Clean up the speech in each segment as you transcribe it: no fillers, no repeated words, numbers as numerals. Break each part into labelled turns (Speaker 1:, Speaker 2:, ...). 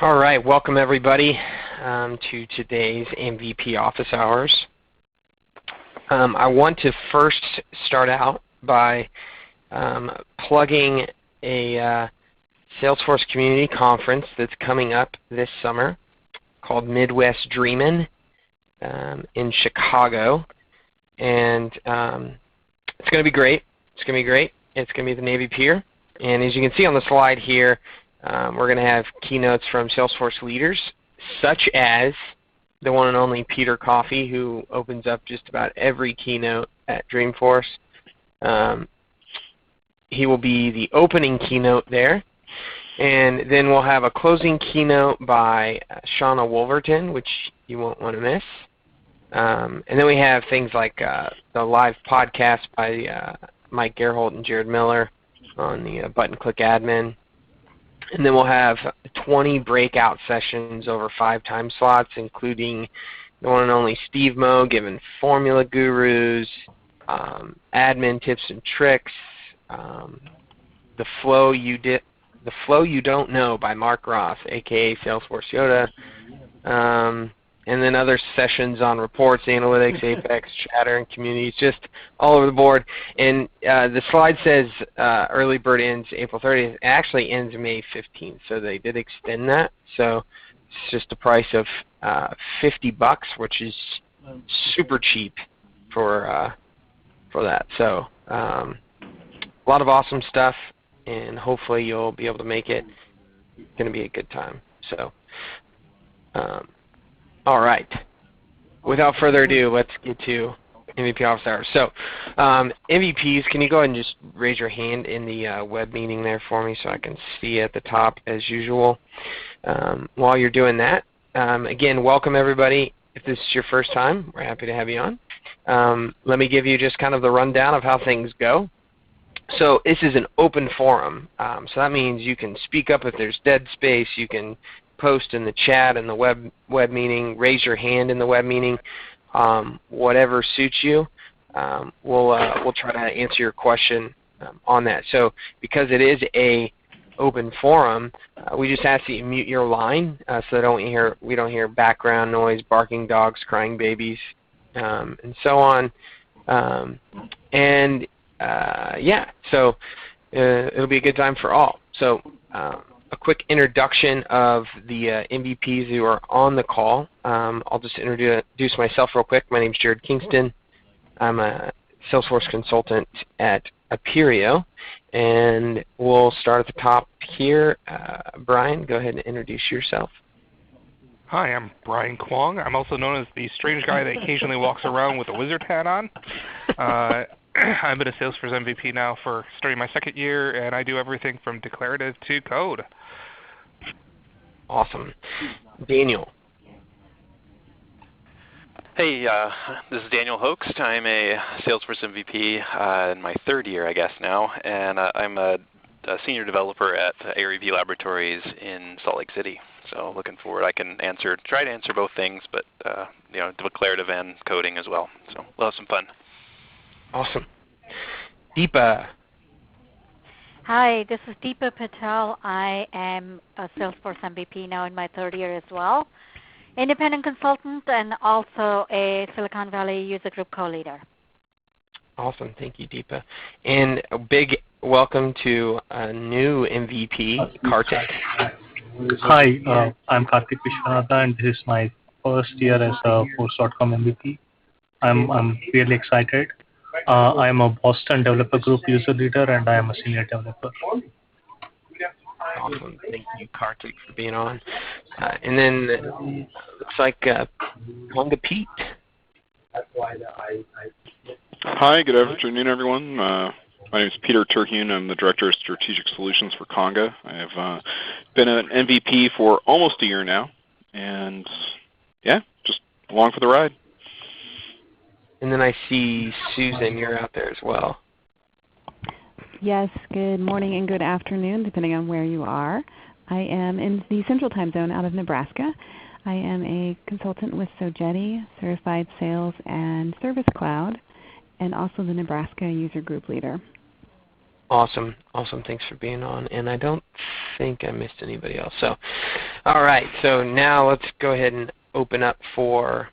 Speaker 1: All right, welcome everybody to today's MVP Office Hours. I want to first start out by plugging a Salesforce Community Conference that's coming up this summer called Midwest Dreamin' in Chicago. And it's going to be great. It's going to be great. It's going to be at the Navy Pier. And as you can see on the slide here, we're going to have keynotes from Salesforce leaders, such as the one and only Peter Coffey, who opens up just about every keynote at Dreamforce. He will be the opening keynote there. And then we'll have a closing keynote by Shauna Wolverton, which you won't want to miss. And then we have things like the live podcast by Mike Gerholt and Jared Miller on the button-click admin. And then we'll have 20 breakout sessions over 5 time slots, including the one and only Steve Moe giving formula gurus, admin tips and tricks, the flow you don't know by Mark Ross, aka Salesforce Yoda, and then other sessions on reports, analytics, Apex, Chatter, and communities, just all over the board. And the slide says early bird ends April 30th. It actually ends May 15th, so they did extend that. So it's just a price of $50, which is super cheap for that. So a lot of awesome stuff, and hopefully you'll be able to make it. It's going to be a good time. So. All right. Without further ado, let's get to MVP Office Hours. So MVPs, can you go ahead and just raise your hand in the web meeting there for me so I can see at the top as usual? While you're doing that, again, welcome everybody. If this is your first time, we're happy to have you on. Let me give you just kind of the rundown of how things go. So this is an open forum. So that means you can speak up if there's dead space. You can post in the chat in the web meeting, raise your hand in the web meeting, whatever suits you. We'll try to answer your question on that. So because it is a open forum, we just ask that you mute your line so we don't hear background noise, barking dogs, crying babies, and so on. Yeah, so it'll be a good time for all. So. A quick introduction of the MVPs who are on the call. I'll just introduce myself real quick. My name is Jared Kingston. I'm a Salesforce consultant at Aperio, and we'll start at the top here. Brian, go ahead and introduce yourself.
Speaker 2: Hi, I'm Brian Kwong. I'm also known as the strange guy that occasionally walks around with a wizard hat on. I've been a Salesforce MVP now for starting my 2nd year, and I do everything from declarative to code.
Speaker 1: Awesome. Daniel.
Speaker 3: Hey, this is Daniel Hoekst. I'm a Salesforce MVP in my 3rd year, I guess now, and I'm a senior developer at AREV Laboratories in Salt Lake City. So looking forward, I can try to answer both things, but declarative and coding as well. So we'll have some fun.
Speaker 1: Awesome. Deepa.
Speaker 4: Hi, this is Deepa Patel. I am a Salesforce MVP now in my 3rd year as well. Independent consultant and also a Silicon Valley user group co-leader.
Speaker 1: Awesome. Thank you, Deepa. And a big welcome to a new MVP, Kartik.
Speaker 5: Hi, I'm Kartik Vishwanathan, and this is my 1st year as a Force.com MVP. I'm really excited. I am a Boston Developer Group user leader, and I am a senior developer.
Speaker 1: Awesome. Thank you, Kartik, for being on. And then it looks like Conga Pete.
Speaker 6: Hi, good afternoon, everyone. My name is Peter Terhune. I'm the Director of Strategic Solutions for Conga. I have been an MVP for almost a year now, and yeah, just along for the ride.
Speaker 1: And then I see Susan, you're out there as well.
Speaker 7: Yes, good morning and good afternoon, depending on where you are. I am in the Central Time Zone out of Nebraska. I am a consultant with Sogeti, Certified Sales and Service Cloud, and also the Nebraska User Group Leader.
Speaker 1: Awesome. Awesome. Thanks for being on. And I don't think I missed anybody else. So All right, so now let's go ahead and open up for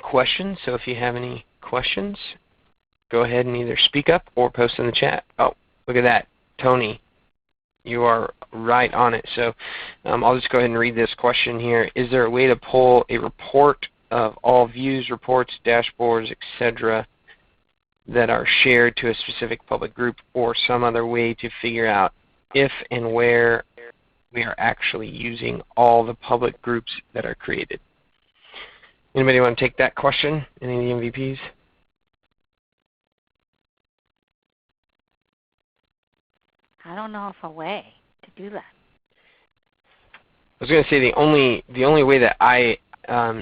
Speaker 1: questions. So if you have any questions, go ahead and either speak up or post in the chat. Oh, look at that. Tony, you are right on it. So I'll just go ahead and read this question here. Is there a way to pull a report of all views, reports, dashboards, etc. that are shared to a specific public group, or some other way to figure out if and where we are actually using all the public groups that are created? Anybody want to take that question? Any of the MVPs?
Speaker 4: I don't know of a way to do that.
Speaker 1: I was going to say the only way that I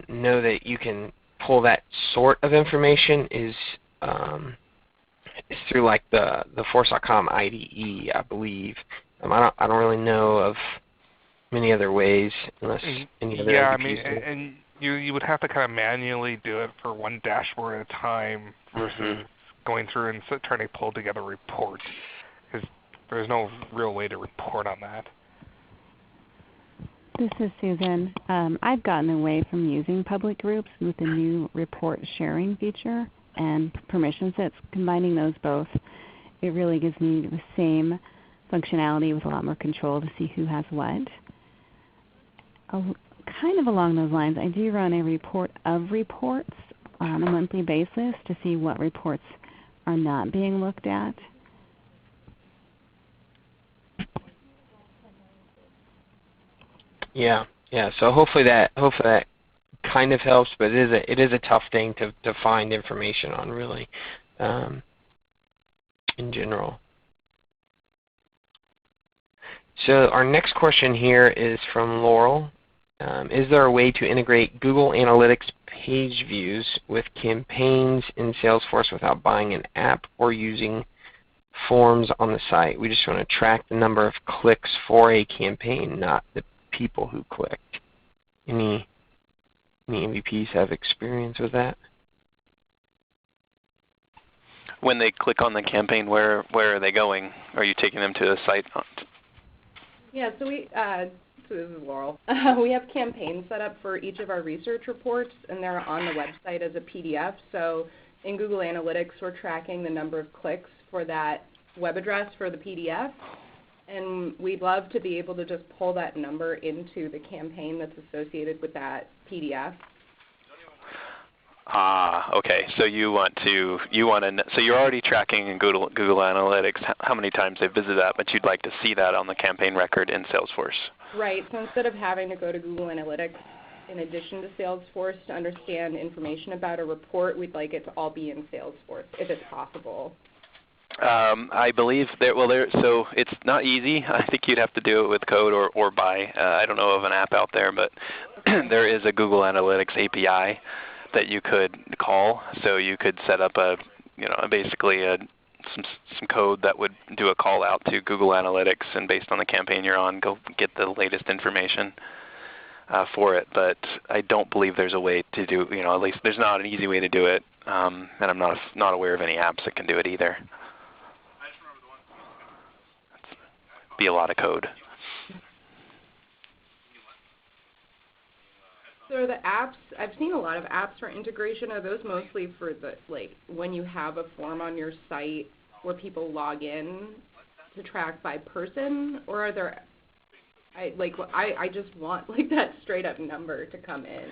Speaker 1: know that you can pull that sort of information is through like the Force.com IDE, I believe. I don't really know of many other ways, unless any other.
Speaker 2: Yeah, I mean, and you would have to kind of manually do it for one dashboard at a time versus going through and trying to pull together a report, because there's no real way to report on that.
Speaker 7: This is Susan. I've gotten away from using public groups with the new report sharing feature and permission sets. Combining those both, it really gives me the same functionality with a lot more control to see who has what. Kind of along those lines, I do run a report of reports on a monthly basis to see what reports are not being looked at.
Speaker 1: Yeah. So hopefully that kind of helps, but it is a tough thing to find information on, really, in general. So our next question here is from Laurel. Is there a way to integrate Google Analytics page views with campaigns in Salesforce without buying an app or using forms on the site? We just want to track the number of clicks for a campaign, not the people who clicked. Any MVPs have experience with that?
Speaker 3: When they click on the campaign, where are they going? Are you taking them to a site?
Speaker 8: Yeah, so this is Laurel. We have campaigns set up for each of our research reports, and they're on the website as a PDF. So in Google Analytics, we're tracking the number of clicks for that web address for the PDF, and we'd love to be able to just pull that number into the campaign that's associated with that PDF.
Speaker 3: Okay. So so you're already tracking in Google Analytics how many times they visit that, but you'd like to see that on the campaign record in Salesforce.
Speaker 8: Right. So instead of having to go to Google Analytics in addition to Salesforce to understand information about a report, we'd like it to all be in Salesforce if it's possible.
Speaker 3: I believe so it's not easy. I think you'd have to do it with code or buy. I don't know of an app out there, but there is a Google Analytics API that you could call. So you could set up basically some code that would do a call out to Google Analytics, and based on the campaign you're on, go get the latest information for it. But I don't believe there's a way to do, at least there's not an easy way to do it, and I'm not aware of any apps that can do it either. It'd be a lot of code.
Speaker 8: So the apps, I've seen a lot of apps for integration. Are those mostly for when you have a form on your site where people log in to track by person, or are there? I just want that straight up number to come in.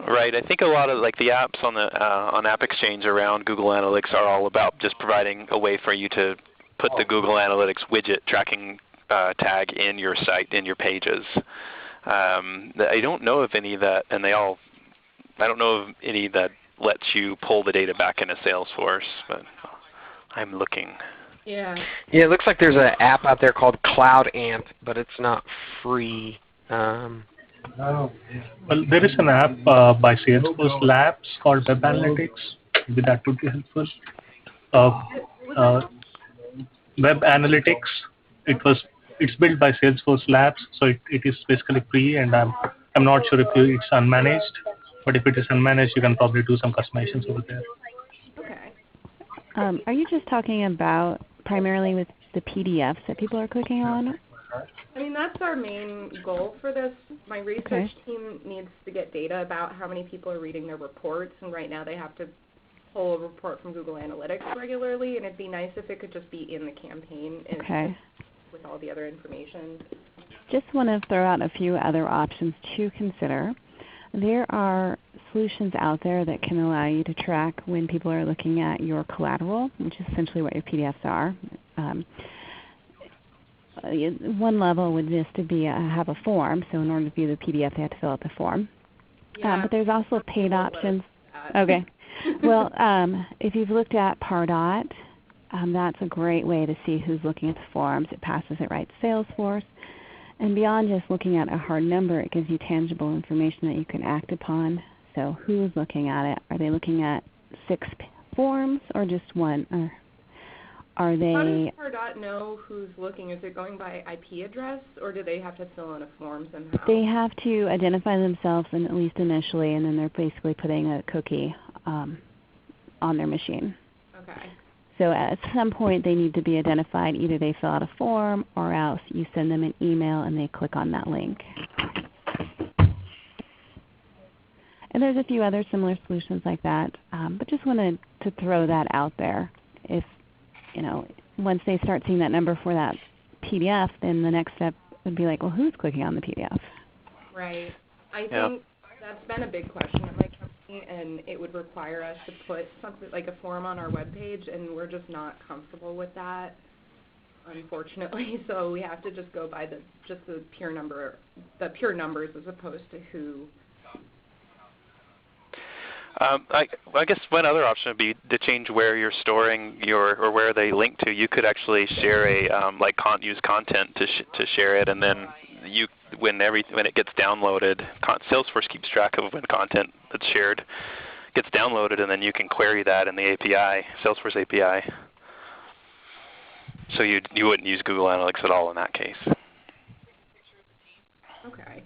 Speaker 3: Right. I think a lot of the apps on the on AppExchange around Google Analytics are all about just providing a way for you to put the Google Analytics widget tracking tag in your site, in your pages. I don't know of any that, I don't know of any that lets you pull the data back into Salesforce, but I'm looking.
Speaker 8: Yeah.
Speaker 1: Yeah, it looks like there's an app out there called CloudAmp, but it's not free.
Speaker 5: Well, there is an app by Salesforce Labs called Web Analytics. Maybe that would be helpful. Web Analytics, it's built by Salesforce Labs, so it is basically free, and I'm not sure if it's unmanaged, but if it is unmanaged, you can probably do some customizations over there.
Speaker 8: Okay.
Speaker 7: Are you just talking about primarily with the PDFs that people are clicking on,
Speaker 8: I mean, that's our main goal for this. My research team needs to get data about how many people are reading their reports, and right now they have to pull a report from Google Analytics regularly, and it'd be nice if it could just be in the campaign and with all the other information.
Speaker 7: Just want to throw out a few other options to consider. There are solutions out there that can allow you to track when people are looking at your collateral, which is essentially what your PDFs are. One level would just to be have a form, so in order to view the PDF, they have to fill out the form.
Speaker 8: Yeah,
Speaker 7: but there's also paid options. Okay. Well, if you've looked at Pardot, that's a great way to see who's looking at the forms. It passes it right to Salesforce. And beyond just looking at a hard number, it gives you tangible information that you can act upon. So who's looking at it? Are they looking at 6 forms or just one? Or are they?
Speaker 8: How does Pardot know who's looking? Is it going by IP address, or do they have to fill in a form somehow?
Speaker 7: They have to identify themselves, and at least initially, and then they're basically putting a cookie on their machine.
Speaker 8: Okay.
Speaker 7: So at some point they need to be identified. Either they fill out a form or else you send them an email and they click on that link. And there's a few other similar solutions like that, but just wanted to throw that out there. If, once they start seeing that number for that PDF, then the next step would be like, well, who's clicking on the PDF?
Speaker 8: Right. I think that's been a big question at my company, and it would require us to put something like a form on our webpage, and we're just not comfortable with that, unfortunately. So we have to just go by the pure numbers as opposed to who.
Speaker 3: I guess one other option would be to change where you're storing or where they link to. You could actually share use content to share it, and then when it gets downloaded, Salesforce keeps track of when content that's shared gets downloaded, and then you can query that in the API, Salesforce API. So you wouldn't use Google Analytics at all in that case.
Speaker 8: Okay.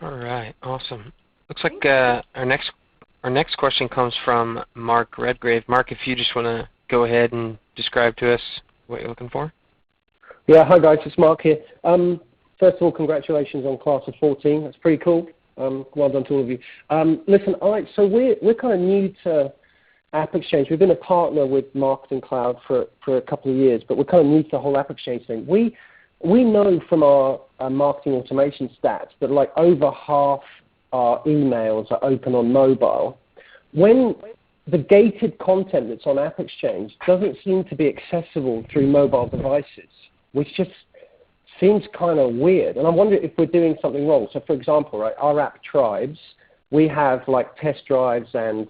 Speaker 1: All right, awesome. Looks like our next question comes from Mark Redgrave. Mark, if you just want to go ahead and describe to us what you're looking for.
Speaker 9: Yeah, hi guys, it's Mark here. First of all, congratulations on class of 14. That's pretty cool. Well done to all of you. Listen, so we're kind of new to AppExchange. We've been a partner with Marketing Cloud for a couple of years, but we're kind of new to the whole AppExchange thing. We know from our marketing automation stats that like over half our emails are open on mobile. When the gated content that's on AppExchange doesn't seem to be accessible through mobile devices, which just seems kind of weird. And I wonder if we're doing something wrong. So for example, right, our app Tribes, we have like test drives and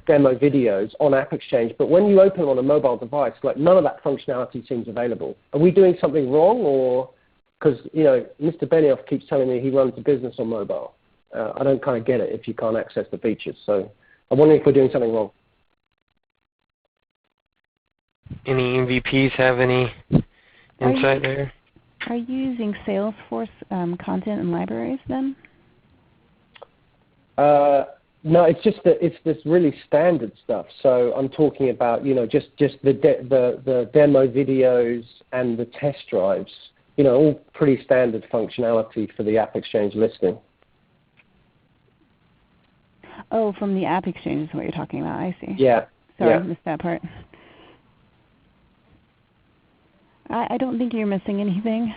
Speaker 9: demo videos on AppExchange, but when you open them on a mobile device, like none of that functionality seems available. Are we doing something wrong, or because Mr. Benioff keeps telling me he runs a business on mobile? I don't kind of get it if you can't access the features. So I'm wondering if we're doing something wrong.
Speaker 1: Any MVPs have any insight there?
Speaker 7: Are you using Salesforce content and libraries then?
Speaker 9: No, it's just that it's this really standard stuff. So I'm talking about just the demo videos and the test drives. All pretty standard functionality for the AppExchange listing.
Speaker 7: Oh, from the AppExchange is what you're talking about. I see.
Speaker 9: Yeah.
Speaker 7: Sorry, I missed that part. I don't think you're missing anything.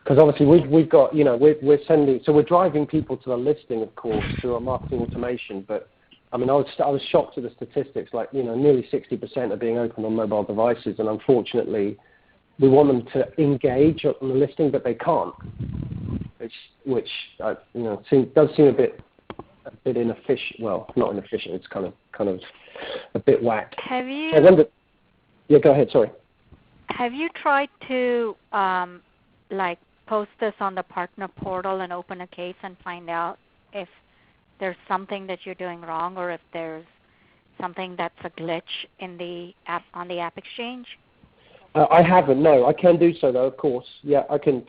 Speaker 9: Because obviously we've got, we're sending, so we're driving people to the listing, of course, through our marketing automation. But I mean, I was shocked at the statistics. Like, nearly 60% are being opened on mobile devices, and unfortunately, we want them to engage on the listing, but they can't. Which does seem a bit inefficient. Well, not inefficient. It's kind of a bit whack.
Speaker 4: Have you?
Speaker 9: Yeah, go ahead. Sorry.
Speaker 4: Have you tried to post this on the partner portal and open a case and find out if there's something that you're doing wrong, or if there's something that's a glitch in the app on the AppExchange?
Speaker 9: I haven't. No, I can do so though. Of course. Yeah, I can.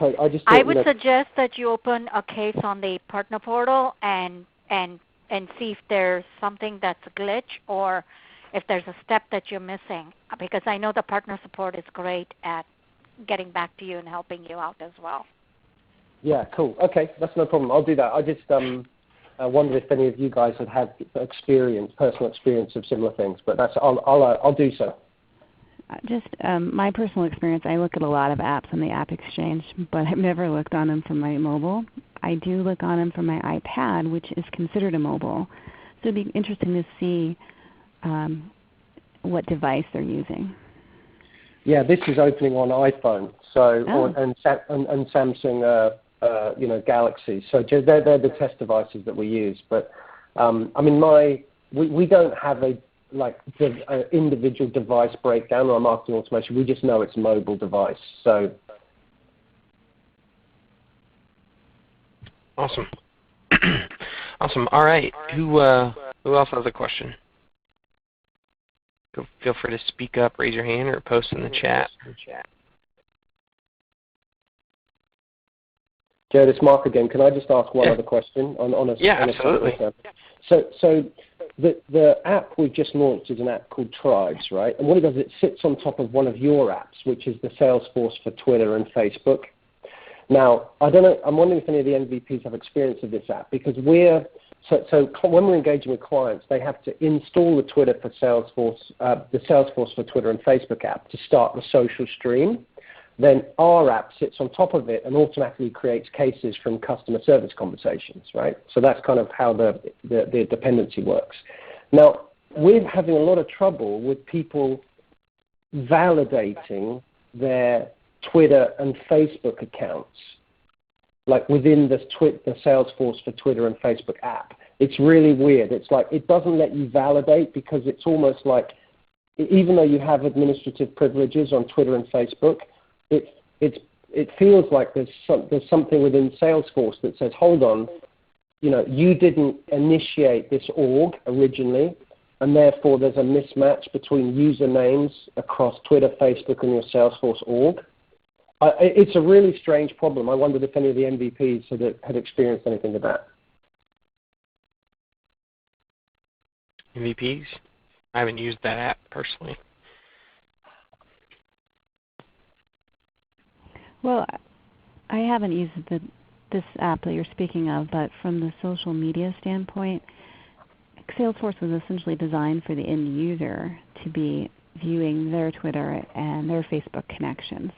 Speaker 9: I would
Speaker 4: suggest that you open a case on the partner portal and and see if there's something that's a glitch or if there's a step that you're missing, because I know the partner support is great at getting back to you and helping you out as well.
Speaker 9: Yeah, cool. Okay, that's no problem. I'll do that. I just wondered if any of you guys had personal experience of similar things, but I'll do so.
Speaker 7: Just my personal experience, I look at a lot of apps on the App Exchange, but I've never looked on them from my mobile. I do look on them from my iPad, which is considered a mobile. So it'd be interesting to see what device they're using.
Speaker 9: Yeah, this is opening on iPhone, and Samsung, Galaxy. So they're the test devices that we use. But we don't have the individual device breakdown or marketing automation. We just know it's a mobile device. So
Speaker 1: awesome. Awesome. All right. Who else has a question? Feel free to speak up, raise your hand, or post in the chat.
Speaker 9: Jared, it's Mark again. Can I just ask one other question on a
Speaker 1: absolutely.
Speaker 9: So the app we've just launched is an app called Tribes, right? And what it does, it sits on top of one of your apps, which is the Salesforce for Twitter and Facebook. Now, I don't know. I'm wondering if any of the MVPs have experience of this app, because when we're engaging with clients, they have to install the Salesforce for Twitter and Facebook app to start the social stream. Then our app sits on top of it and automatically creates cases from customer service conversations, right? So that's kind of how the dependency works. Now, we're having a lot of trouble with people validating their Twitter and Facebook accounts, like within the Salesforce for Twitter and Facebook app. It's really weird. It's like it doesn't let you validate, because it's almost like, even though you have administrative privileges on Twitter and Facebook, it feels like there's something within Salesforce that says, hold on, you didn't initiate this org originally, and therefore there's a mismatch between usernames across Twitter, Facebook, and your Salesforce org. It's a really strange problem. I wondered if any of the MVPs had experienced anything of that.
Speaker 1: MVPs? I haven't used that app personally.
Speaker 7: Well, I haven't used this app that you're speaking of, but from the social media standpoint, Salesforce was essentially designed for the end user to be viewing their Twitter and their Facebook connections.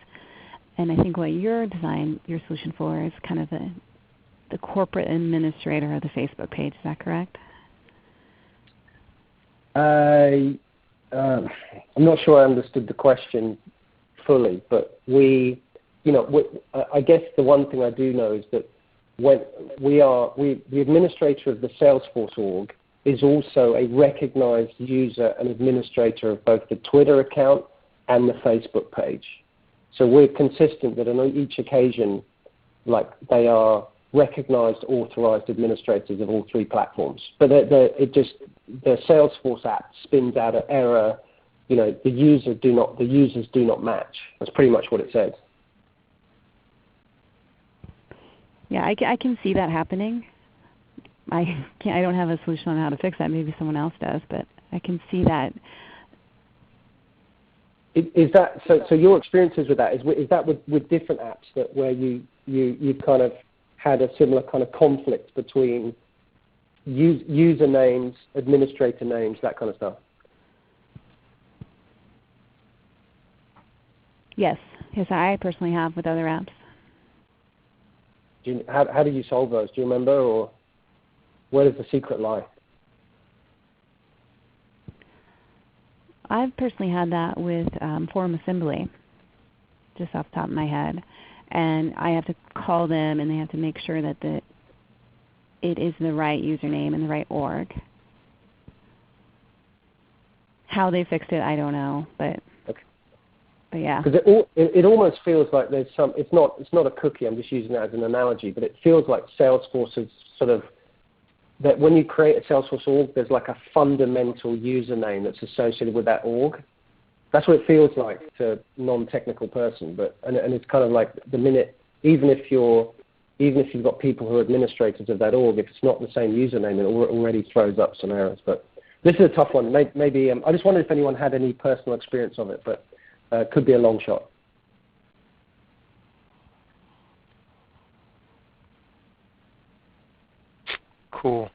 Speaker 7: And I think what you're designed your solution for is kind of the corporate administrator of the Facebook page. Is that correct?
Speaker 9: I'm not sure I understood the question fully, but I guess the one thing I do know is that when the administrator of the Salesforce org is also a recognized user and administrator of both the Twitter account and the Facebook page. So we're consistent that on each occasion, they are recognized, authorized administrators of all three platforms. But the Salesforce app spins out an error. The users do not match. That's pretty much what it says.
Speaker 7: Yeah, I can see that happening. I don't have a solution on how to fix that. Maybe someone else does, but I can see that.
Speaker 9: Is that so? Your experiences with that is that with different apps where you kind of had a similar kind of conflict between user names, administrator names, that kind of stuff?
Speaker 7: Yes, I personally have with other apps.
Speaker 9: How do you solve those? Do you remember, or where does the secret lie?
Speaker 7: I've personally had that with Forum Assembly, just off the top of my head. And I have to call them, and they have to make sure that it is the right username and the right org. How they fixed it, I don't know, but yeah.
Speaker 9: Because it almost feels like there's some. It's not a cookie. I'm just using that as an analogy, but it feels like Salesforce is sort of that when you create a Salesforce org, there's like a fundamental username that's associated with that org. That's what it feels like to a non-technical person. And it's kind of like the minute, even if you're even if you've got people who are administrators of that org, if it's not the same username, it already throws up some errors. But this is a tough one. Maybe I just wondered if anyone had any personal experience of it, but could be a long shot.
Speaker 1: Cool.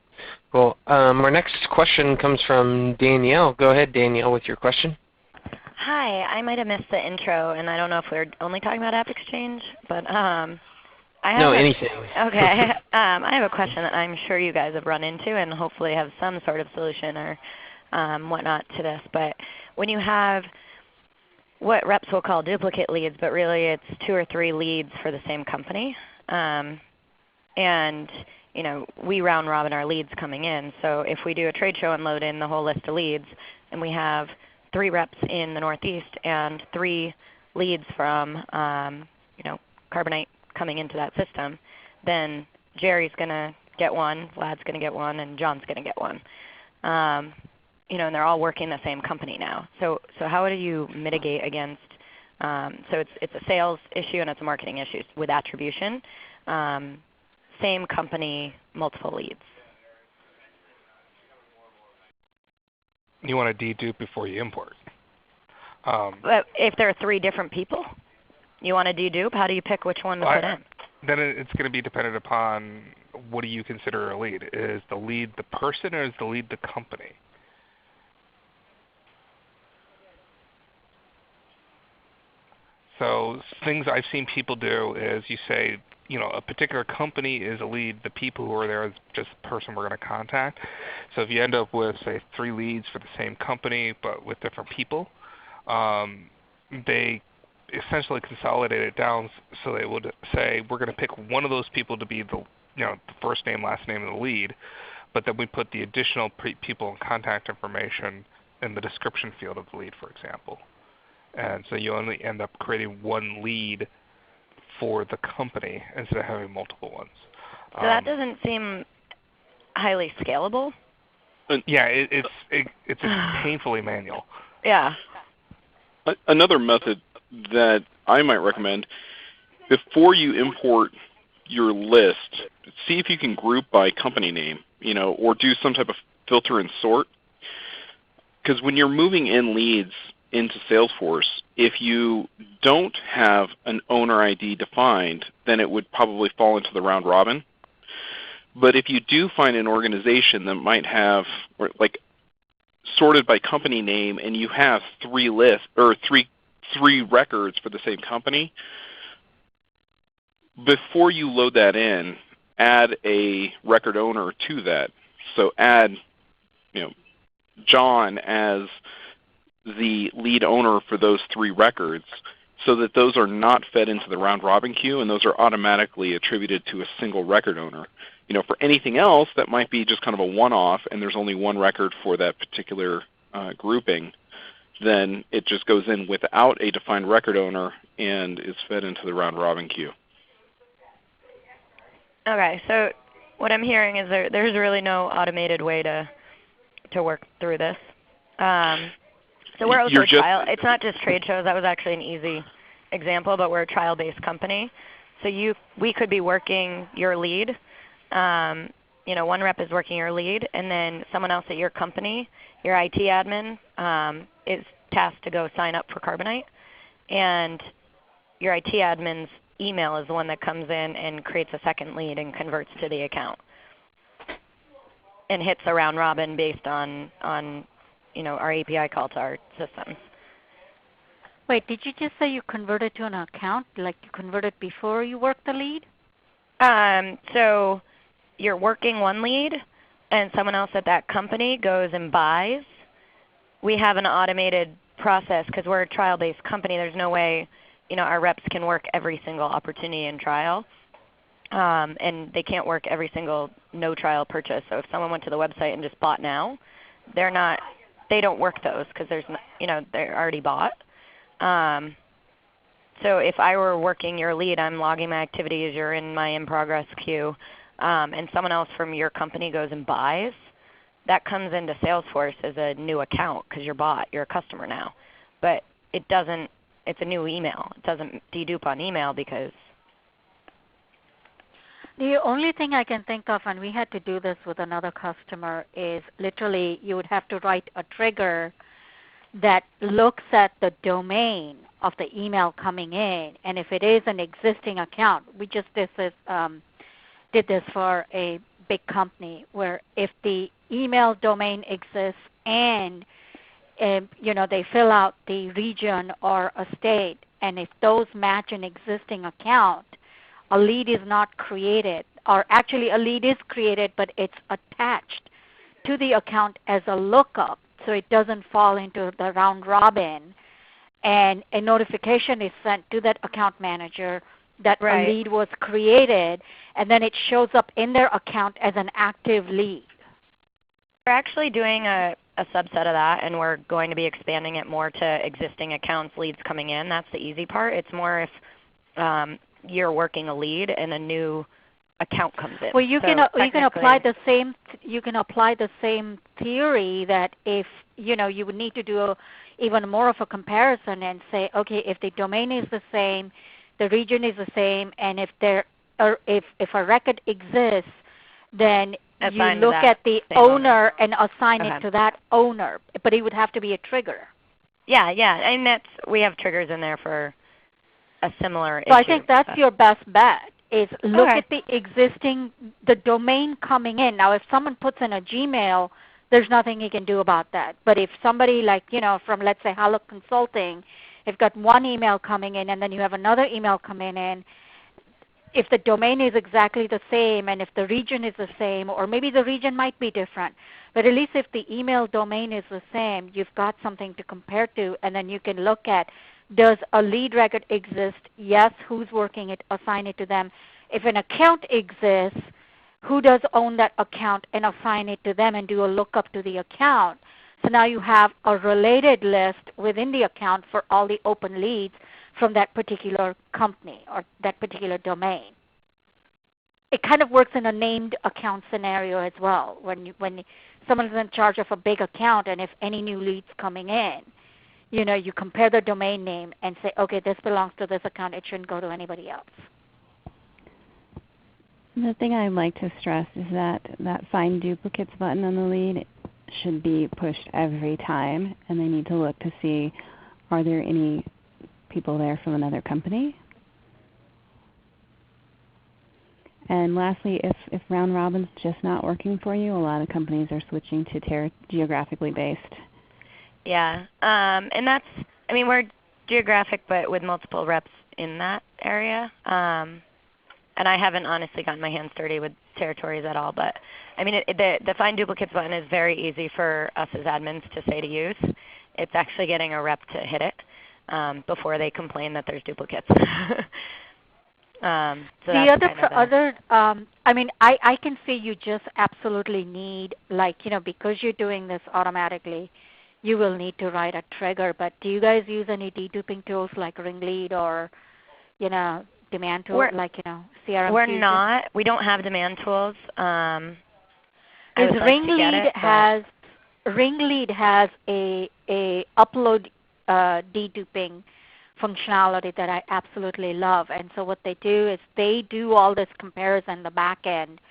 Speaker 1: Well, our next question comes from Danielle. Go ahead, Danielle, with your question.
Speaker 10: Hi, I might have missed the intro, and I don't know if we're only talking about AppExchange, but I have
Speaker 1: anything.
Speaker 10: Okay. I have a question that I'm sure you guys have run into and hopefully have some sort of solution or whatnot to this. But when you have what reps will call duplicate leads, but really it's 2 or 3 leads for the same company, and we round robin our leads coming in. So if we do a trade show and load in the whole list of leads, and we have 3 reps in the Northeast and 3 leads from Carbonite coming into that system, then Jerry's going to get one, Vlad's going to get one, and John's going to get one. And they're all working the same company now. So how do you mitigate against? So it's a sales issue and it's a marketing issue with attribution. Same company, multiple leads.
Speaker 2: You want to dedupe before you import.
Speaker 10: But if there are 3 different people, you want to dedupe? How do you pick which one to put in?
Speaker 2: Then it's going to be dependent upon what do you consider a lead. Is the lead the person or is the lead the company? So things I've seen people do is you say, a particular company is a lead. The people who are there is just the person we're going to contact. So if you end up with, say, 3 leads for the same company but with different people, they essentially consolidate it down so they would say we're going to pick one of those people to be the first name, last name of the lead, but then we put the additional people and contact information in the description field of the lead, for example. And so you only end up creating 1 lead for the company instead of having multiple ones.
Speaker 10: So that doesn't seem highly scalable.
Speaker 2: Yeah, it's painfully manual.
Speaker 10: Yeah.
Speaker 6: Another method that I might recommend, before you import your list, see if you can group by company name, or do some type of filter and sort. Because when you're moving in leads into Salesforce, if you don't have an owner ID defined, then it would probably fall into the round robin. But if you do find an organization that might have, sorted by company name, and you have 3 lists or three records for the same company, before you load that in, add a record owner to that. So add, John as the lead owner for those 3 records, so that those are not fed into the round robin queue, and those are automatically attributed to a single record owner. For anything else, that might be just kind of a one-off, and there's only 1 record for that particular grouping, then it just goes in without a defined record owner and is fed into the round robin queue.
Speaker 10: Okay, so what I'm hearing is there's really no automated way to work through this. So we're also it's not just trade shows. That was actually an easy example, but we're a trial-based company. So we could be working your lead. 1 rep is working your lead, and then someone else at your company, your IT admin, is tasked to go sign up for Carbonite. And your IT admin's email is the one that comes in and creates a second lead and converts to the account and hits a round robin based on our API call to our systems.
Speaker 4: Wait, did you just say you converted to an account, like you converted before you worked the lead?
Speaker 10: So you're working 1 lead, and someone else at that company goes and buys. We have an automated process because we're a trial-based company. There's no way our reps can work every single opportunity in trial, and they can't work every single no trial purchase. So if someone went to the website and just bought now, they don't work those because they're already bought. So if I were working your lead, I'm logging my activities, you're in my in progress queue, and someone else from your company goes and buys, that comes into Salesforce as a new account because you're bought, you're a customer now. But it's a new email. It doesn't dedupe on email because
Speaker 4: The only thing I can think of, and we had to do this with another customer, is literally you would have to write a trigger that looks at the domain of the email coming in, and if it is an existing account, we just did this for a big company where if the email domain exists and they fill out the region or a state, and if those match an existing account, a lead is not created, or actually a lead is created but it's attached to the account as a lookup, so it doesn't fall into the round robin, and a notification is sent to that account manager that a lead was created, and then it shows up in their account as an active lead.
Speaker 10: We're actually doing a subset of that, and we're going to be expanding it more to existing accounts, leads coming in. That's the easy part. It's more if you're working a lead and a new account comes in.
Speaker 4: Well, you can apply the same theory that if you would need to do even more of a comparison and say, okay, if the domain is the same, the region is the same, and if a record exists, then you look at the owner and assign it to that owner. But it would have to be a trigger.
Speaker 10: Yeah, and we have triggers in there for a similar issue.
Speaker 4: So I think that's your best bet, is look at the domain coming in. Now if someone puts in a Gmail, there's nothing you can do about that. But if somebody from let's say Haluk Consulting, if got one email coming in and then you have another email coming in, if the domain is exactly the same and if the region is the same, or maybe the region might be different, but at least if the email domain is the same, you've got something to compare to, and then you can look at, does a lead record exist? Yes. Who's working it? Assign it to them. If an account exists, who does own that account, and assign it to them and do a lookup to the account. So now you have a related list within the account for all the open leads from that particular company or that particular domain. It kind of works in a named account scenario as well. When someone is in charge of a big account, and if any new leads coming in, you compare the domain name and say, okay, this belongs to this account. It shouldn't go to anybody else.
Speaker 7: The thing I'd like to stress is that find duplicates button on the lead should be pushed every time, and they need to look to see, are there any people there from another company? And lastly, if round robin's just not working for you, a lot of companies are switching to geographically based.
Speaker 10: Yeah, and we're geographic but with multiple reps in that area. And I haven't honestly gotten my hands dirty with territories at all, but the find duplicates button is very easy for us as admins to say to use. It's actually getting a rep to hit it before they complain that there's duplicates. I can see you just absolutely need, because you're doing this automatically, you will need to write a trigger. But do you guys use any deduping tools like Ringlead or, demand tools CRM? We're not. We don't have demand tools.
Speaker 4: Ringlead has a upload deduping functionality that I absolutely love. And so what they do is they do all this comparison in the back end,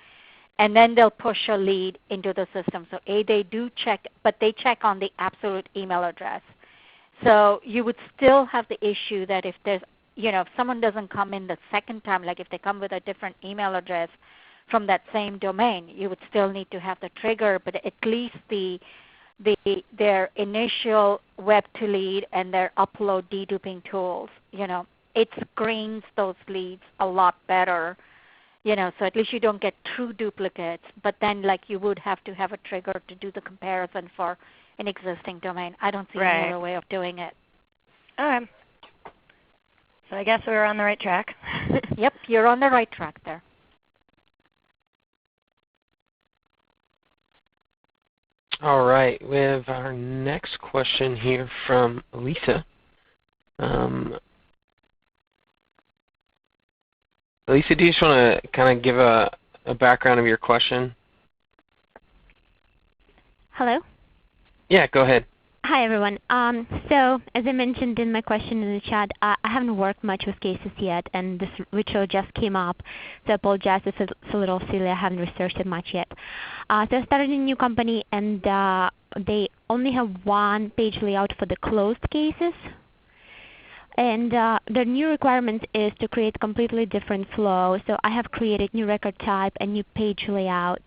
Speaker 4: and then they'll push a lead into the system. So they do check, but they check on the absolute email address. So you would still have the issue that if there's, if someone doesn't come in the second time, like if they come with a different email address from that same domain, you would still need to have the trigger, but at least their initial web to lead and their upload deduping tools, it screens those leads a lot better, so at least you don't get true duplicates, but then you would have to have a trigger to do the comparison for an existing domain. I don't see any other way of doing it.
Speaker 10: Okay. So I guess we're on the right track.
Speaker 4: Yep, you're on the right track there.
Speaker 1: All right, we have our next question here from Lisa. Lisa, do you just want to kind of give a background of your question?
Speaker 11: Hello?
Speaker 1: Yeah, go ahead.
Speaker 11: Hi, everyone. So as I mentioned in my question in the chat, I haven't worked much with cases yet, and this retro just came up. So I apologize if it's a little silly. I haven't researched it much yet. So I started a new company, and they only have one page layout for the closed cases. And the new requirement is to create completely different flow. So I have created new record type and new page layout.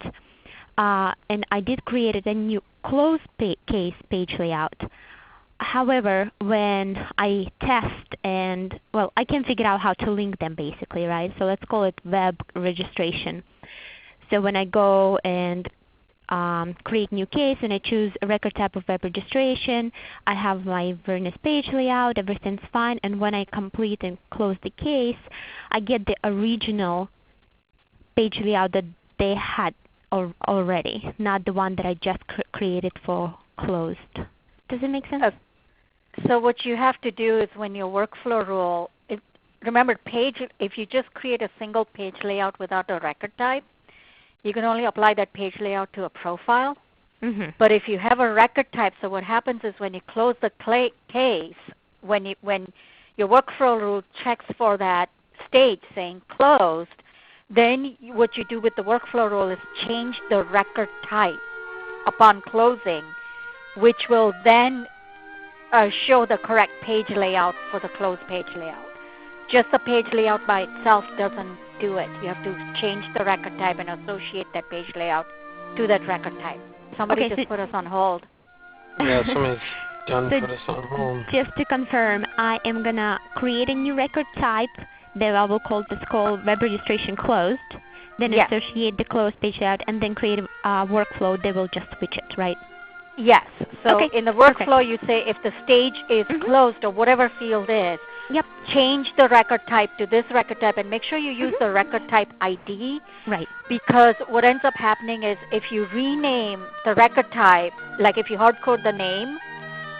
Speaker 11: And I did create a new closed case page layout. However, when I test and, well, I can figure out how to link them basically, right? So let's call it web registration. So when I go and create new case and I choose a record type of web registration, I have my very nice page layout, everything's fine, and when I complete and close the case, I get the original page layout that they had already, not the one that I just created for closed. Does it make sense?
Speaker 4: So what you have to do is when your workflow rule, remember if you just create a single page layout without a record type, you can only apply that page layout to a profile.
Speaker 11: Mm-hmm.
Speaker 4: But if you have a record type, so what happens is when you close the case, when your workflow rule checks for that stage saying closed, then what you do with the workflow rule is change the record type upon closing, which will then show the correct page layout for the closed page layout. Just the page layout by itself doesn't do it. You have to change the record type and associate that page layout to that record type. Somebody just put us on hold.
Speaker 1: Yeah, somebody's done put us on hold.
Speaker 11: Just to confirm, I am going to create a new record type that I will call web registration closed, then associate the closed page layout, and then create a workflow that will just switch it, right?
Speaker 4: Yes. So in the workflow you say if the stage is closed or whatever field is, change the record type to this record type and make sure you use the record type ID.
Speaker 11: Right.
Speaker 4: Because what ends up happening is if you rename the record type, like if you hard code the name,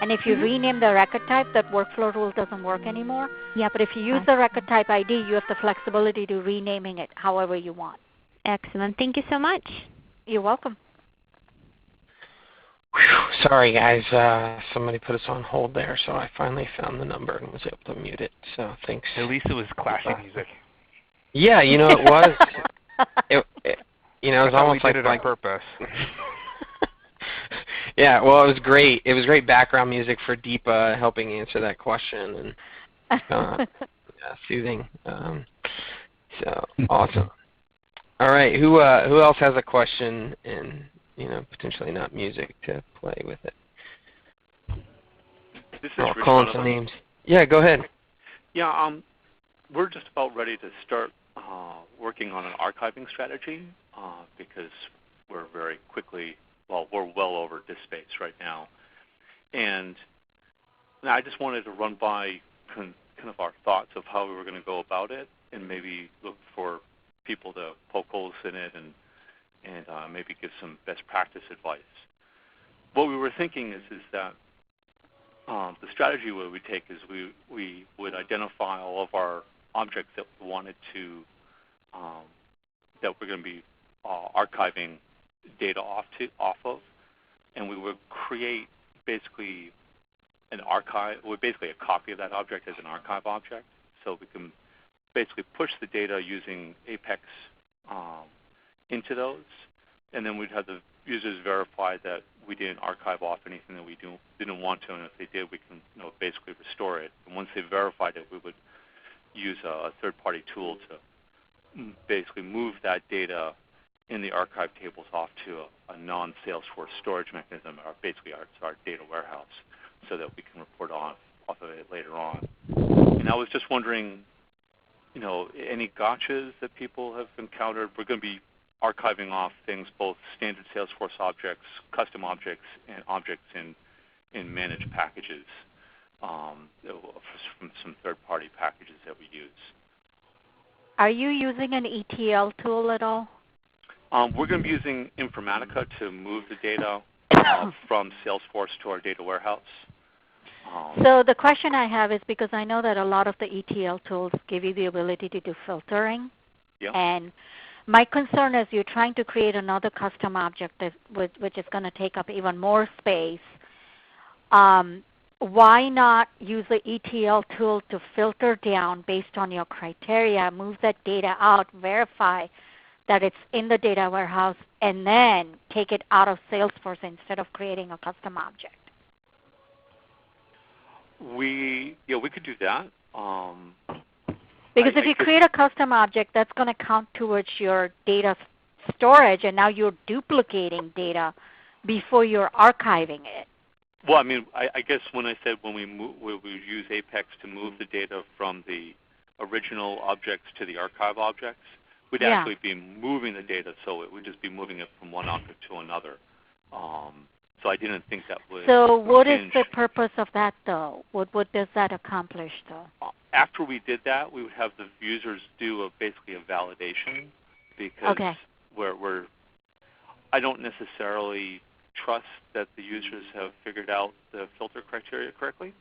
Speaker 4: and if you rename the record type, that workflow rule doesn't work anymore.
Speaker 11: Yeah.
Speaker 4: But if you use the record type ID, you have the flexibility to renaming it however you want.
Speaker 11: Excellent. Thank you so much.
Speaker 4: You're welcome.
Speaker 1: Whew, sorry guys, somebody put us on hold there, so I finally found the number and was able to mute it. So thanks.
Speaker 2: At least it was classy music.
Speaker 1: Yeah, it was. it was almost
Speaker 2: like on purpose.
Speaker 1: Yeah, well, it was great. It was great background music for Deepa helping answer that question and soothing. So awesome. All right, who else has a question and potentially not music to play with it?
Speaker 12: This is Rich
Speaker 1: calling some names. Yeah, go ahead.
Speaker 12: Yeah, we're just about ready to start working on an archiving strategy because we're we're well over disk space right now. And I just wanted to run by kind of our thoughts of how we were going to go about it and maybe look for people to poke holes in it and maybe give some best practice advice. What we were thinking is that the strategy we take is we would identify all of our objects that we wanted to that we're going to be archiving data off of, and we would create basically a copy of that object as an archive object, so we can basically push the data using Apex into those, and then we'd have the users verify that we didn't archive off anything that we didn't want to, and if they did, we can basically restore it. And once they verified it, we would use a third-party tool to basically move that data in the archive tables off to a non-Salesforce storage mechanism, or basically our data warehouse, so that we can report off of it later on. And I was just wondering, any gotchas that people have encountered? We're going to be archiving off things, both standard Salesforce objects, custom objects, and objects in managed packages from some third-party packages that we use.
Speaker 4: Are you using an ETL tool at all?
Speaker 12: We're going to be using Informatica to move the data from Salesforce to our data warehouse.
Speaker 4: So the question I have is because I know that a lot of the ETL tools give you the ability to do filtering.
Speaker 12: Yeah.
Speaker 4: And my concern is you're trying to create another custom object which is going to take up even more space. why not use the ETL tool to filter down based on your criteria, move that data out, verify that it's in the data warehouse, and then take it out of Salesforce instead of creating a custom object?
Speaker 12: We could do that.
Speaker 4: Because if you create a custom object, that's going to count towards your data storage, and now you're duplicating data before you're archiving it.
Speaker 12: Well, I mean, I guess when I said when we use Apex to move the data from the original objects to the archive objects, we'd actually be moving the data, so it would just be moving it from one object to another. So I didn't think that would.
Speaker 4: So what is the purpose of that, though? What does that accomplish, though?
Speaker 12: After we did that, we would have the users do basically a validation, because I don't necessarily trust that the users have figured out the filter criteria correctly.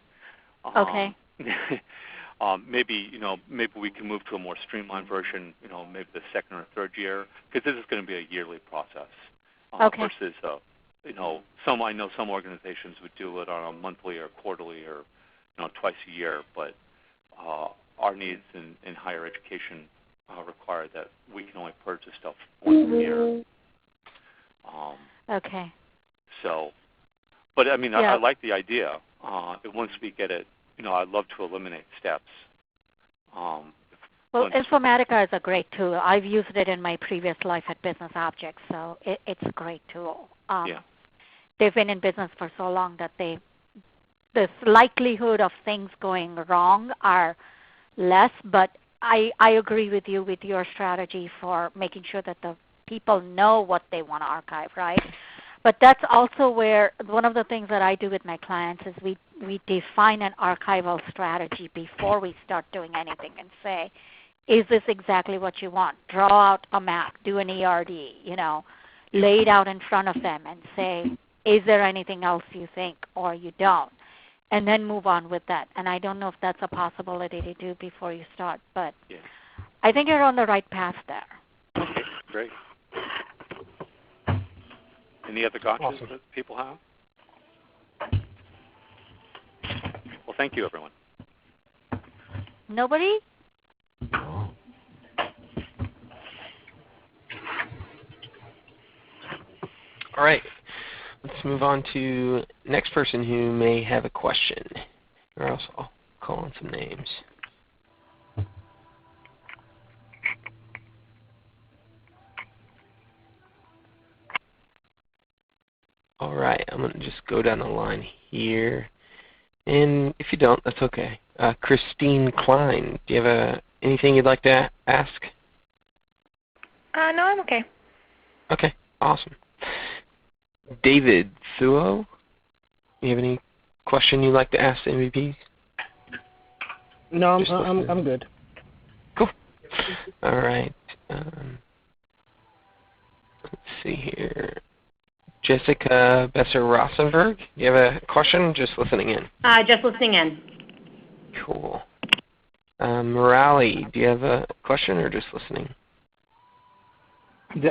Speaker 4: Okay.
Speaker 12: Maybe we can move to a more streamlined version. Maybe the second or third year, because this is going to be a yearly process. Versus I know some organizations would do it on a monthly or quarterly or twice a year, but our needs in higher education require that we can only purchase stuff once a year.
Speaker 4: Okay.
Speaker 12: So, but I mean, I like the idea. Once we get it, I'd love to eliminate steps.
Speaker 4: Well, Informatica is a great tool. I've used it in my previous life at Business Objects, so it's a great tool. They've been in business for so long that the likelihood of things going wrong are less, but I agree with you with your strategy for making sure that the people know what they want to archive, right? But that's also where one of the things that I do with my clients is we define an archival strategy before we start doing anything and say, is this exactly what you want? Draw out a map, do an ERD, lay it out in front of them and say, is there anything else you think or you don't? And then move on with that. And I don't know if that's a possibility to do before you start, but I think you're on the right path there.
Speaker 12: Okay, great. Any other gotchas that people have? Well, thank you, everyone.
Speaker 4: Nobody?
Speaker 1: All right. Let's move on to next person who may have a question, or else I'll call on some names. All right, I'm going to just go down the line here. And if you don't, that's okay. Christine Klein, do you have anything you'd like to ask?
Speaker 10: No, I'm okay.
Speaker 1: Okay, awesome. David Thuo, you have any question you'd like to ask the MVPs?
Speaker 13: No, I'm good.
Speaker 1: Cool. All right. Let's see here. Jessica Besser-Rosenberg, you have a question? Just listening in.
Speaker 14: Just listening in.
Speaker 1: Cool. Morali, do you have a question or just listening?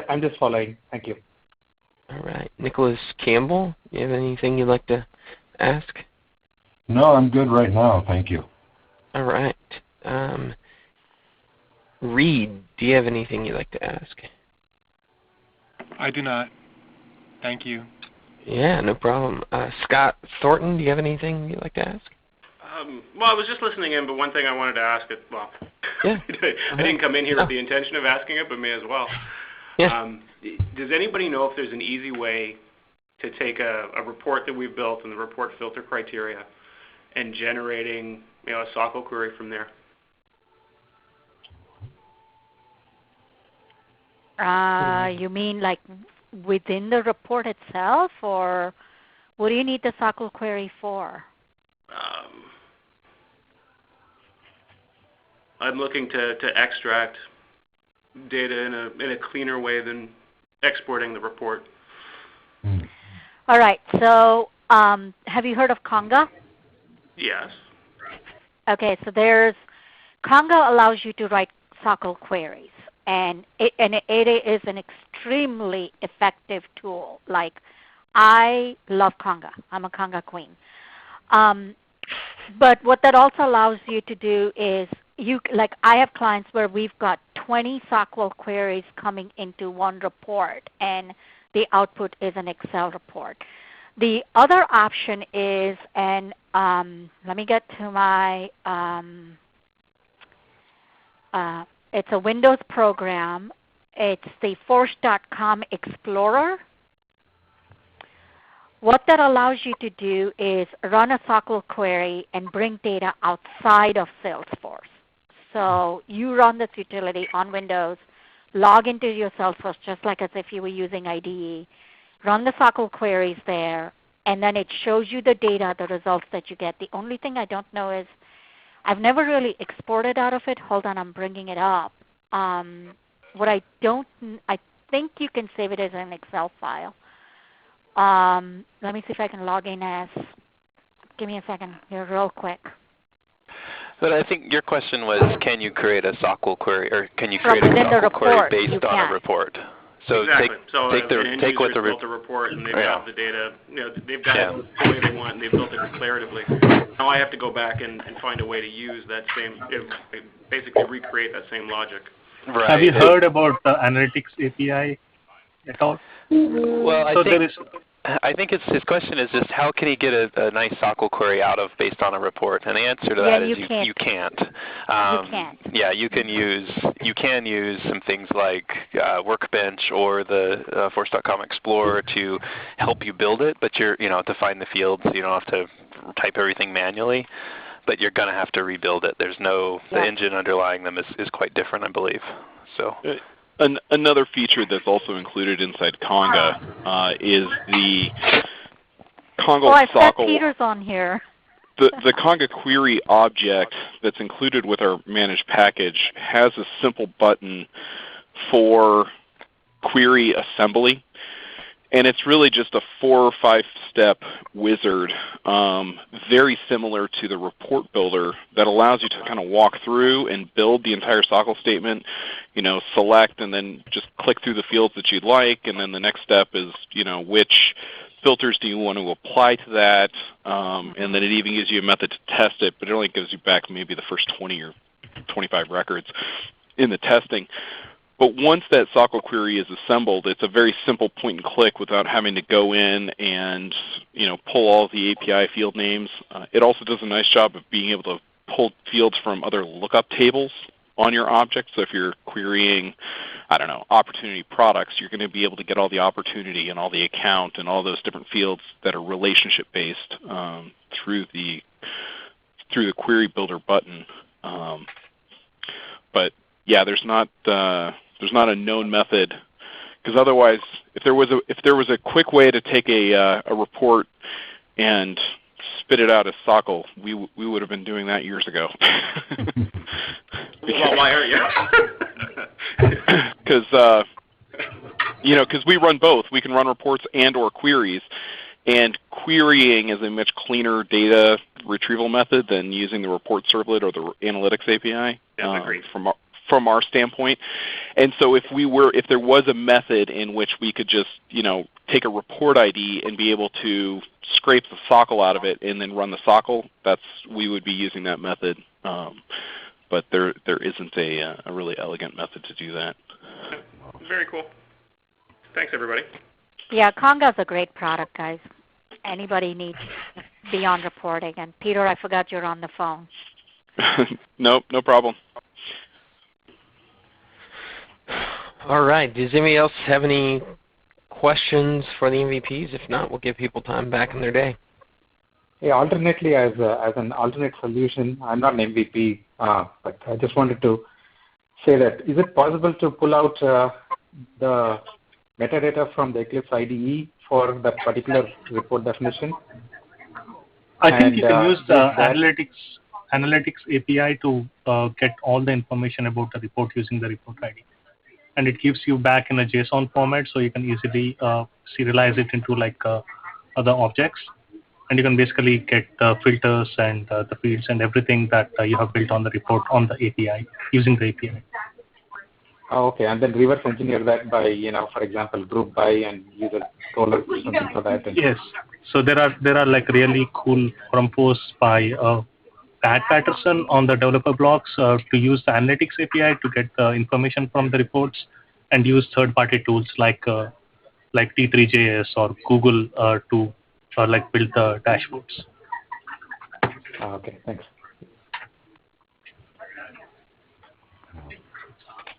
Speaker 13: I'm just following. Thank you.
Speaker 1: All right. Nicholas Campbell, do you have anything you'd like to ask?
Speaker 15: No, I'm good right now. Thank you.
Speaker 1: All right. Reed, do you have anything you'd like to ask?
Speaker 16: I do not. Thank you.
Speaker 1: Yeah, no problem. Scott Thornton, do you have anything you'd like to ask?
Speaker 17: Well, I was just listening in, but one thing I wanted to ask I didn't come in here with the intention of asking it, but may as well.
Speaker 1: Yeah.
Speaker 17: Does anybody know if there's an easy way to take a report that we've built and the report filter criteria and generating a SQL query from there?
Speaker 4: You mean like within the report itself, or what do you need the SQL query for?
Speaker 17: I'm looking to extract data in a cleaner way than exporting the report.
Speaker 4: All right. So have you heard of Conga?
Speaker 17: Yes.
Speaker 4: Okay. So Conga allows you to write SQL queries. And it is an extremely effective tool. Like, I love Conga. I'm a Conga queen. But what that also allows you to do is, like I have clients where we've got 20 SOQL queries coming into one report, and the output is an Excel report. The other option is, and let me get to my, it's a Windows program. It's the Force.com Explorer. What that allows you to do is run a SOQL query and bring data outside of Salesforce. So you run this utility on Windows, log into your Salesforce just like as if you were using IDE, run the SOQL queries there, and then it shows you the data, the results that you get. The only thing I don't know is, I've never really exported out of it. Hold on, I'm bringing it up. What I think you can save it as an Excel file. Let me see if I can log in as, give me a second here real quick.
Speaker 3: But I think your question was, can you create a SOQL query, or can you create a SOQL query based on a report? So
Speaker 17: exactly.
Speaker 3: take what the
Speaker 17: built a report and they've got the data. They've got it the way they want, and they've built it declaratively. Now I have to go back and find a way to use that same, basically recreate that same logic.
Speaker 3: Right.
Speaker 5: Have you heard about the analytics API at all?
Speaker 3: Well, I think his question is just how can he get a nice SOQL query out of based on a report? And the answer to that is you can't.
Speaker 4: You can't.
Speaker 3: Yeah, you can use some things like Workbench or the Force.com Explorer to help you build it, but to find the fields, you don't have to type everything manually. But you're going to have to rebuild it. There's the engine underlying them is quite different, I believe. So.
Speaker 6: Another feature that's also included inside Conga is the Conga SOQL.
Speaker 4: Peter's on here.
Speaker 6: The Conga query object that's included with our managed package has a simple button for query assembly. And it's really just a 4 or 5 step wizard, very similar to the report builder, that allows you to kind of walk through and build the entire SOQL statement, select and then just click through the fields that you'd like, and then the next step is, which filters do you want to apply to that, and then it even gives you a method to test it, but it only gives you back maybe the first 20 or 25 records in the testing. But once that SOQL query is assembled, it's a very simple point and click without having to go in and pull all of the API field names. It also does a nice job of being able to pull fields from other lookup tables on your object. So if you're querying, opportunity products, you're going to be able to get all the opportunity and all the account and all those different fields that are relationship based through the query builder button. But yeah, there's not a known method, because otherwise, if there was a quick way to take a report and spit it out as SOQL, we would have been doing that years ago.
Speaker 17: Well, why aren't you?
Speaker 6: Because we run both. We can run reports and/or queries, and querying is a much cleaner data retrieval method than using the report servlet or the analytics API.
Speaker 17: Agreed.
Speaker 6: From our standpoint. And so if there was a method in which we could just, take a report ID and be able to scrape the SOQL out of it and then run the SOQL, we would be using that method. But there isn't a really elegant method to do that.
Speaker 17: Very cool. Thanks, everybody.
Speaker 4: Yeah, Conga's a great product, guys. Anybody needs beyond reporting. And Peter, I forgot you're on the phone.
Speaker 6: No problem.
Speaker 1: All right. Does anybody else have any questions for the MVPs? If not, we'll give people time back in their day.
Speaker 13: Yeah, alternately, as an alternate solution, I'm not an MVP, but I just wanted to say that, is it possible to pull out the metadata from the Eclipse IDE for that particular report definition?
Speaker 5: I think you can use the analytics API to get all the information about the report using the report ID. And it gives you back in a JSON format, so you can easily serialize it into other objects. And you can basically get the filters and the fields and everything that you have built on the report on the API, using the API.
Speaker 13: Oh, okay, and then reverse engineer that by, for example, group by and use a roller or something for that.
Speaker 5: Yes, So there are like really cool forum posts by Pat Patterson on the developer blogs to use the analytics API to get the information from the reports and use third-party tools like T3JS or Google to like build the dashboards.
Speaker 13: Okay, thanks.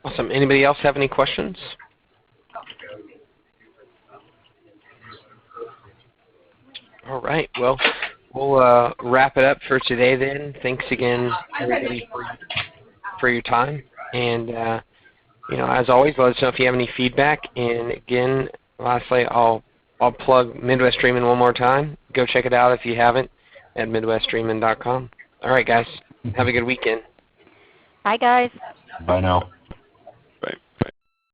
Speaker 1: Awesome. Anybody else have any questions? All right. Well, we'll wrap it up for today then. Thanks again, everybody, for your time. And as always, let us know if you have any feedback. And again, lastly, I'll plug Midwest Dreamin' one more time. Go check it out if you haven't at midwestdreamin.com. All right, guys. Have a good weekend.
Speaker 4: Bye, guys.
Speaker 15: Bye now.